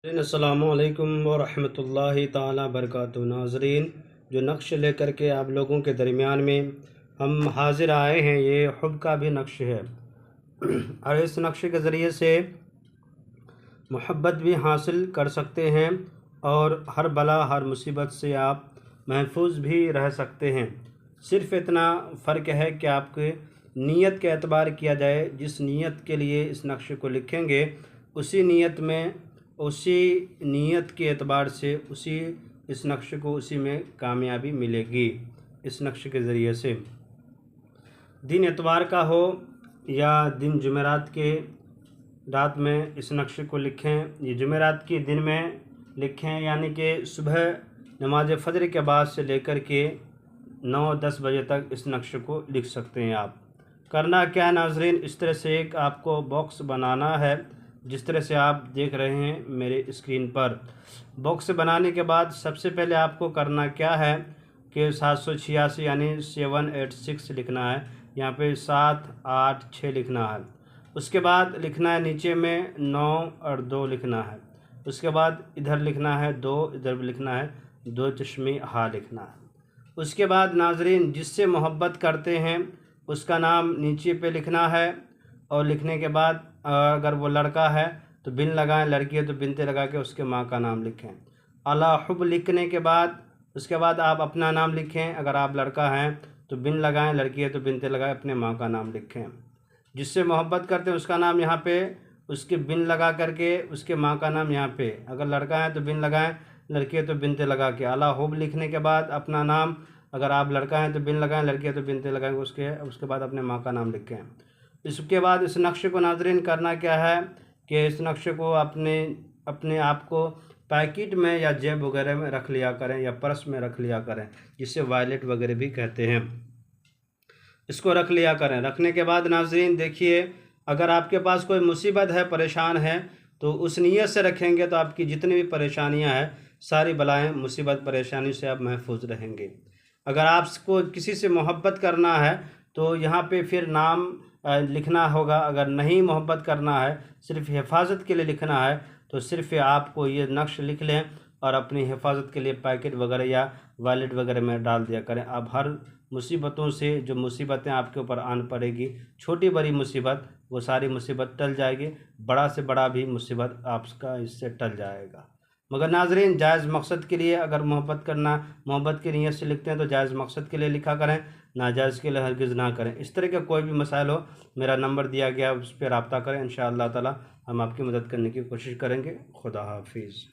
السلام علیکم ورحمۃ اللہ تعالیٰ وبرکاتہ۔ ناظرین، جو نقش لے کر کے آپ لوگوں کے درمیان میں ہم حاضر آئے ہیں، یہ حب کا بھی نقش ہے، اور اس نقش کے ذریعے سے محبت بھی حاصل کر سکتے ہیں اور ہر بلا ہر مصیبت سے آپ محفوظ بھی رہ سکتے ہیں۔ صرف اتنا فرق ہے کہ آپ کے نیت کا اعتبار کیا جائے۔ جس نیت کے لیے اس نقش کو لکھیں گے، اسی نیت کے اعتبار سے اس نقش کو اسی میں کامیابی ملے گی۔ اس نقش کے ذریعے سے دن اتوار کا ہو یا دن جمعرات کے رات میں اس نقش کو لکھیں۔ یہ جمعرات کے دن میں لکھیں، یعنی کہ صبح نماز فجر کے بعد سے لے کر کے 9-10 بجے تک اس نقش کو لکھ سکتے ہیں آپ۔ کرنا کیا ہے ناظرین، اس طرح سے ایک آپ کو باکس بنانا ہے، جس طرح سے آپ دیکھ رہے ہیں میرے اسکرین پر۔ باکس بنانے کے بعد سب سے پہلے آپ کو کرنا کیا ہے کہ 786 یعنی 786 لکھنا ہے، یہاں پہ 786 لکھنا ہے۔ اس کے بعد لکھنا ہے نیچے میں 9 اور 2 لکھنا ہے۔ اس کے بعد ادھر لکھنا ہے 2، ادھر بھی لکھنا ہے 2 چشمی ہا لکھنا ہے۔ اس کے بعد ناظرین، جس سے محبت کرتے ہیں اس کا نام نیچے پہ لکھنا ہے، اور لکھنے کے بعد اگر وہ لڑکا ہے تو بن لگائیں، لڑکی ہے تو بنتے لگا کے اس کے ماں کا نام لکھیں۔ اللہ حب لکھنے کے بعد اس کے بعد آپ اپنا نام لکھیں، اگر آپ لڑکا ہیں تو بن لگائیں، لڑکی ہے تو بنتے لگائیں، اپنے ماں کا نام لکھیں۔ جس سے محبت کرتے ہیں اس کا نام یہاں پہ، اس کے بن لگا کر کے اس کے ماں کا نام یہاں پہ، اگر لڑکا ہے تو بن لگائیں، لڑکی ہے تو بنتے لگا کے اللہ حب لکھنے کے بعد اپنا نام، اگر آپ لڑکا ہیں تو بن لگائیں، لڑکی ہے تو بنتے لگائیں، اس کے بعد اپنے ماں کا نام لکھیں۔ اس کے بعد اس نقش کو ناظرین کرنا کیا ہے کہ اس نقش کو اپنے آپ کو پیکٹ میں یا جیب وغیرہ میں رکھ لیا کریں، یا پرس میں رکھ لیا کریں، جسے وائلٹ وغیرہ بھی کہتے ہیں۔ اس کو رکھ لیا کریں۔ رکھنے کے بعد ناظرین دیکھیے، اگر آپ کے پاس کوئی مصیبت ہے، پریشان ہے، تو اس نیت سے رکھیں گے تو آپ کی جتنی بھی پریشانیاں ہیں، ساری بلائیں مصیبت پریشانی سے آپ محفوظ رہیں گے۔ اگر آپ کو کسی سے محبت کرنا ہے تو یہاں پہ پھر نام لکھنا ہوگا، اگر نہیں محبت کرنا ہے، صرف حفاظت کے لیے لکھنا ہے، تو صرف آپ کو یہ نقش لکھ لیں اور اپنی حفاظت کے لیے پیکٹ وغیرہ یا وائلٹ وغیرہ میں ڈال دیا کریں۔ اب ہر مصیبتوں سے جو مصیبتیں آپ کے اوپر آن پڑے گی، چھوٹی بڑی مصیبت، وہ ساری مصیبت ٹل جائے گی، بڑا سے بڑا بھی مصیبت آپ کا اس سے ٹل جائے گا۔ مگر ناظرین، جائز مقصد کے لیے اگر محبت کی نیت سے لکھتے ہیں تو جائز مقصد کے لیے لکھا کریں، ناجائز کے لیے ہرگز نہ کریں۔ اس طرح کا کوئی بھی مسائل ہو، میرا نمبر دیا گیا، اس پہ رابطہ کریں، انشاءاللہ تعالی ہم آپ کی مدد کرنے کی کوشش کریں گے۔ خدا حافظ۔